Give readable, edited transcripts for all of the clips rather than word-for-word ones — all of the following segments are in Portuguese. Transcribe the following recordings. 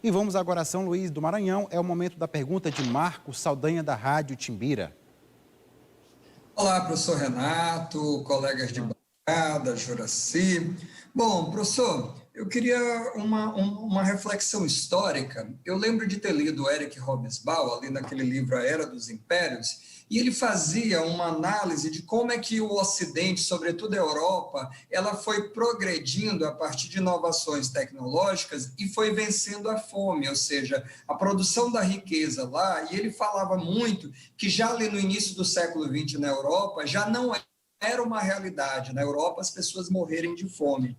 E vamos agora a São Luís do Maranhão. É o momento da pergunta de Marcos Saldanha, da Rádio Timbira. Olá, professor Renato, colegas de bancada, Juraci. Bom, professor, eu queria uma reflexão histórica. Eu lembro de ter lido Eric Hobsbawm, ali naquele livro A Era dos Impérios, e ele fazia uma análise de como é que o Ocidente, sobretudo a Europa, ela foi progredindo a partir de inovações tecnológicas e foi vencendo a fome, ou seja, a produção da riqueza lá, e ele falava muito que já ali no início do século XX na Europa, já não era uma realidade, na Europa as pessoas morrerem de fome.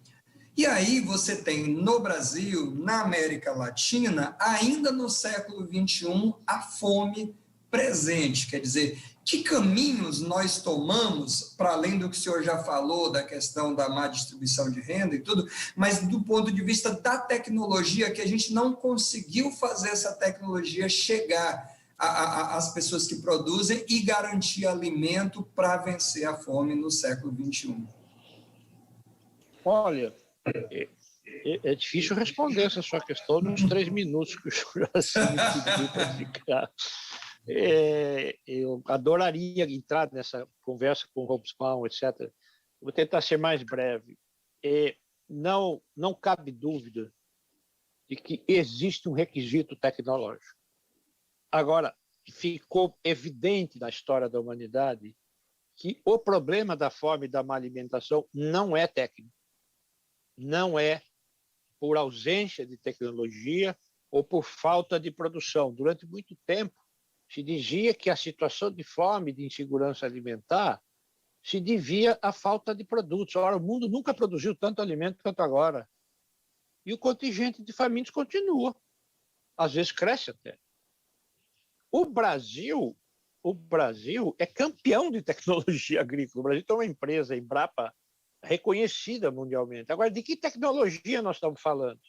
E aí você tem no Brasil, na América Latina, ainda no século XXI, a fome presente. Quer dizer, que caminhos nós tomamos, para além do que o senhor já falou, da questão da má distribuição de renda e tudo, mas do ponto de vista da tecnologia, que a gente não conseguiu fazer essa tecnologia chegar às pessoas que produzem e garantir alimento para vencer a fome no século XXI. Olha, é difícil responder essa sua questão nos 3 minutos que o Juraci me pediu para ficar. Eu adoraria entrar nessa conversa com o Hobsbawm, etc. Vou tentar ser mais breve. Não cabe dúvida de que existe um requisito tecnológico. Agora, ficou evidente na história da humanidade que o problema da fome e da má alimentação não é técnico. Não é por ausência de tecnologia ou por falta de produção. Durante muito tempo, se dizia que a situação de fome e de insegurança alimentar se devia à falta de produtos. Ora, o mundo nunca produziu tanto alimento quanto agora. E o contingente de famintos continua. Às vezes cresce até. O Brasil é campeão de tecnologia agrícola. O Brasil tem uma empresa, a Embrapa, reconhecida mundialmente. Agora, de que tecnologia nós estamos falando?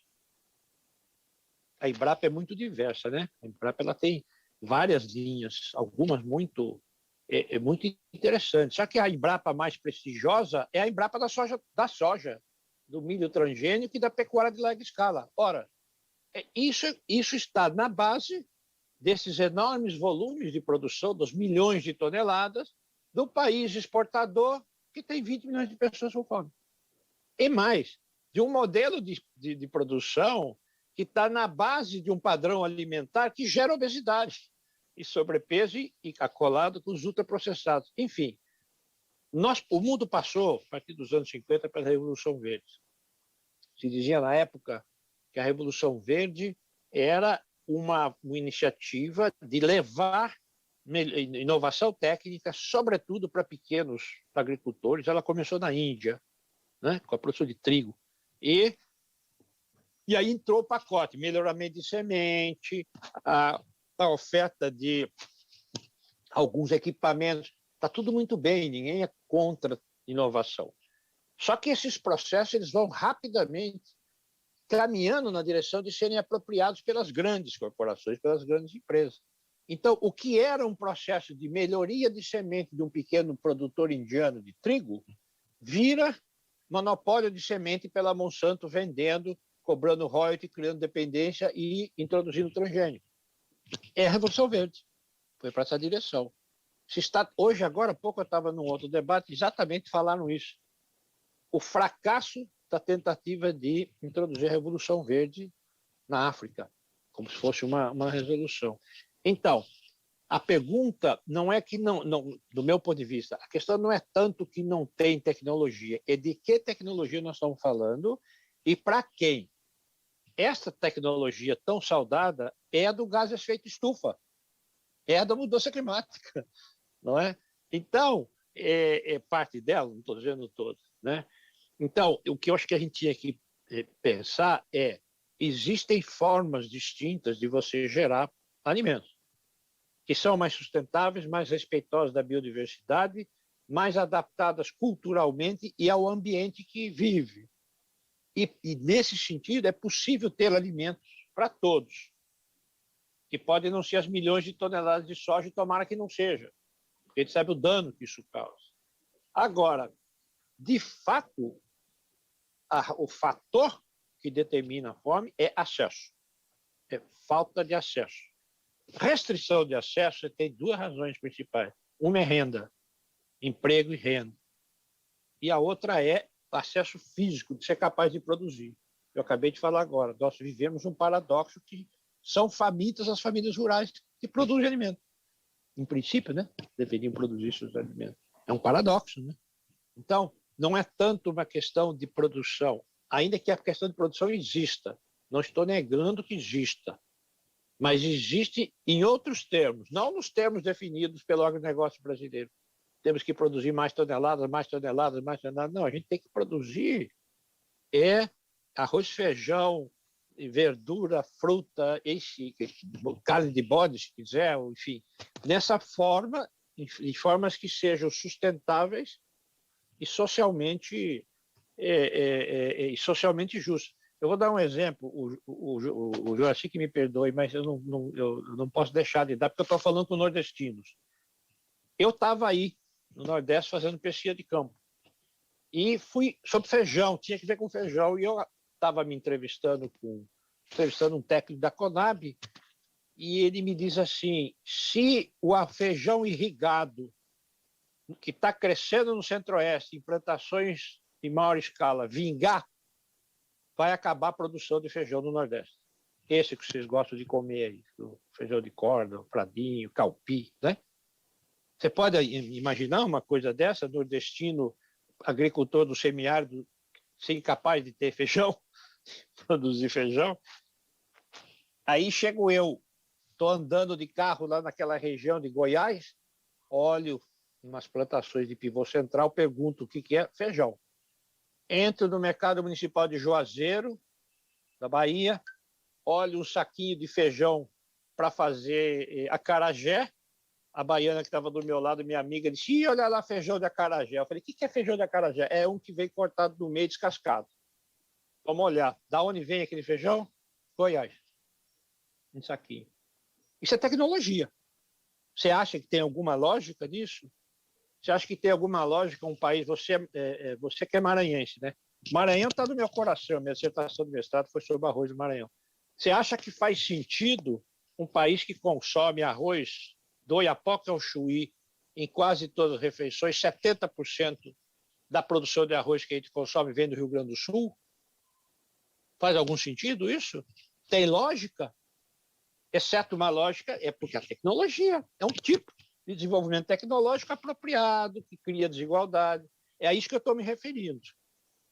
A Embrapa é muito diversa, né? A Embrapa ela tem várias linhas, algumas muito interessantes. Só que a Embrapa mais prestigiosa é a Embrapa da soja, do milho transgênico e da pecuária de larga escala. Ora, isso está na base desses enormes volumes de produção, dos milhões de toneladas, do país exportador, que tem 20 milhões de pessoas com fome. E mais, de um modelo de produção que está na base de um padrão alimentar que gera obesidade e sobrepeso e acolado com os ultraprocessados. Enfim, o mundo passou, a partir dos anos 50, pela Revolução Verde. Se dizia na época que a Revolução Verde era uma iniciativa de levar inovação técnica, sobretudo para pequenos agricultores. Ela começou na Índia, né, com a produção de trigo. E aí entrou o pacote, melhoramento de semente, a oferta de alguns equipamentos. Está tudo muito bem, ninguém é contra inovação. Só que esses processos eles vão rapidamente caminhando na direção de serem apropriados pelas grandes corporações, pelas grandes empresas. Então, o que era um processo de melhoria de semente de um pequeno produtor indiano de trigo, vira monopólio de semente pela Monsanto vendendo, cobrando royalty, criando dependência e introduzindo transgênico. É a Revolução Verde. Foi para essa direção. Hoje, agora há pouco, eu estava num outro debate, exatamente falaram isso. O fracasso da tentativa de introduzir a Revolução Verde na África, como se fosse uma resolução. Então, a pergunta não é que não, do meu ponto de vista, a questão não é tanto que não tem tecnologia, é de que tecnologia nós estamos falando e para quem. Essa tecnologia tão saudada é a do gás de efeito estufa, é a da mudança climática, não é? Então, é parte dela, não estou dizendo todo, né? Então, o que eu acho que a gente tinha que pensar existem formas distintas de você gerar alimentos, que são mais sustentáveis, mais respeitosas da biodiversidade, mais adaptadas culturalmente e ao ambiente que vive. E nesse sentido, é possível ter alimentos para todos, que podem não ser as milhões de toneladas de soja, e tomara que não seja. A gente sabe o dano que isso causa. Agora, de fato, o fator que determina a fome é acesso. é falta de acesso. Restrição de acesso tem duas razões principais. Uma é renda, emprego e renda. E a outra é acesso físico, de ser capaz de produzir. Eu acabei de falar agora, nós vivemos um paradoxo que são famintas as famílias rurais que produzem alimento. Em princípio, né, deveriam produzir seus alimentos. É um paradoxo, né? Então, não é tanto uma questão de produção, ainda que a questão de produção exista. Não estou negando que exista, mas existe em outros termos, não nos termos definidos pelo agronegócio brasileiro. Temos que produzir mais toneladas, mais toneladas, mais toneladas. Não, a gente tem que produzir arroz, feijão, verdura, fruta, carne de bode, se quiser, enfim, nessa forma, em formas que sejam sustentáveis e socialmente justas. Eu vou dar um exemplo, o Joaci que me perdoe, mas eu não posso deixar de dar, porque eu estou falando com nordestinos. Eu estava aí, no Nordeste, fazendo pesquisa de campo. E fui sobre feijão, tinha que ver com feijão. E eu estava me entrevistando um técnico da Conab, e ele me diz assim: se o feijão irrigado, que está crescendo no Centro-Oeste, em plantações em maior escala, vingar, vai acabar a produção de feijão no Nordeste. Esse que vocês gostam de comer aí, o feijão de corda, o pradinho, o calpi, né? Você pode imaginar uma coisa dessa, nordestino, agricultor do semiárido, ser incapaz de ter feijão, produzir feijão? Aí chego eu, estou andando de carro lá naquela região de Goiás, olho umas plantações de pivô central, pergunto o que é feijão. Entro no mercado municipal de Juazeiro, da Bahia, olho um saquinho de feijão para fazer acarajé. A baiana que estava do meu lado, minha amiga, disse: olha lá, feijão de acarajé. Eu falei: o que é feijão de acarajé? É um que vem cortado no meio, descascado. Vamos olhar. Da onde vem aquele feijão? Goiás. Um saquinho. Isso é tecnologia. Você acha que tem alguma lógica nisso? Você acha que tem alguma lógica um país... Você que é maranhense, né? Maranhão está no meu coração. Minha dissertação de mestrado foi sobre arroz do Maranhão. Você acha que faz sentido um país que consome arroz do Oiapoque ao Chuí em quase todas as refeições, 70% da produção de arroz que a gente consome vem do Rio Grande do Sul? Faz algum sentido isso? Tem lógica? Exceto uma lógica, é porque a tecnologia é um tipo de desenvolvimento tecnológico apropriado, que cria desigualdade. É a isso que eu estou me referindo.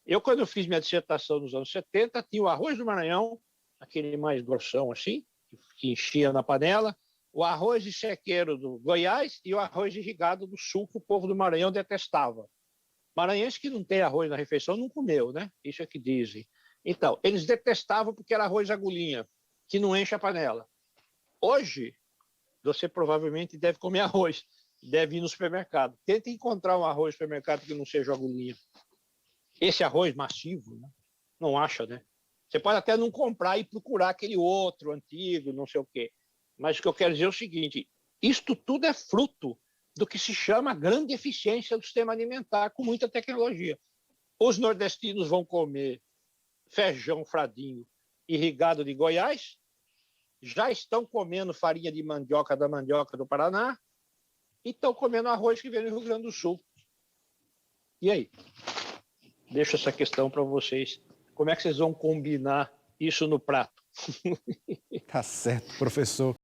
Eu, quando eu fiz minha dissertação nos anos 70, tinha o arroz do Maranhão, aquele mais grossão assim, que enchia na panela, o arroz de sequeiro do Goiás e o arroz irrigado do Sul, que o povo do Maranhão detestava. Maranhense que não tem arroz na refeição não comeu, né? Isso é que dizem. Então, eles detestavam porque era arroz agulhinha, que não enche a panela. Hoje, você provavelmente deve comer arroz, deve ir no supermercado. Tente encontrar um arroz no supermercado que não seja agulhinha. Esse arroz massivo, né? Não acha, né? Você pode até não comprar e procurar aquele outro antigo, não sei o quê. Mas o que eu quero dizer é o seguinte: isto tudo é fruto do que se chama grande eficiência do sistema alimentar, com muita tecnologia. Os nordestinos vão comer feijão fradinho irrigado de Goiás, já estão comendo farinha de mandioca da mandioca do Paraná e estão comendo arroz que vem do Rio Grande do Sul. E aí? Deixo essa questão para vocês. Como é que vocês vão combinar isso no prato? Tá certo, professor.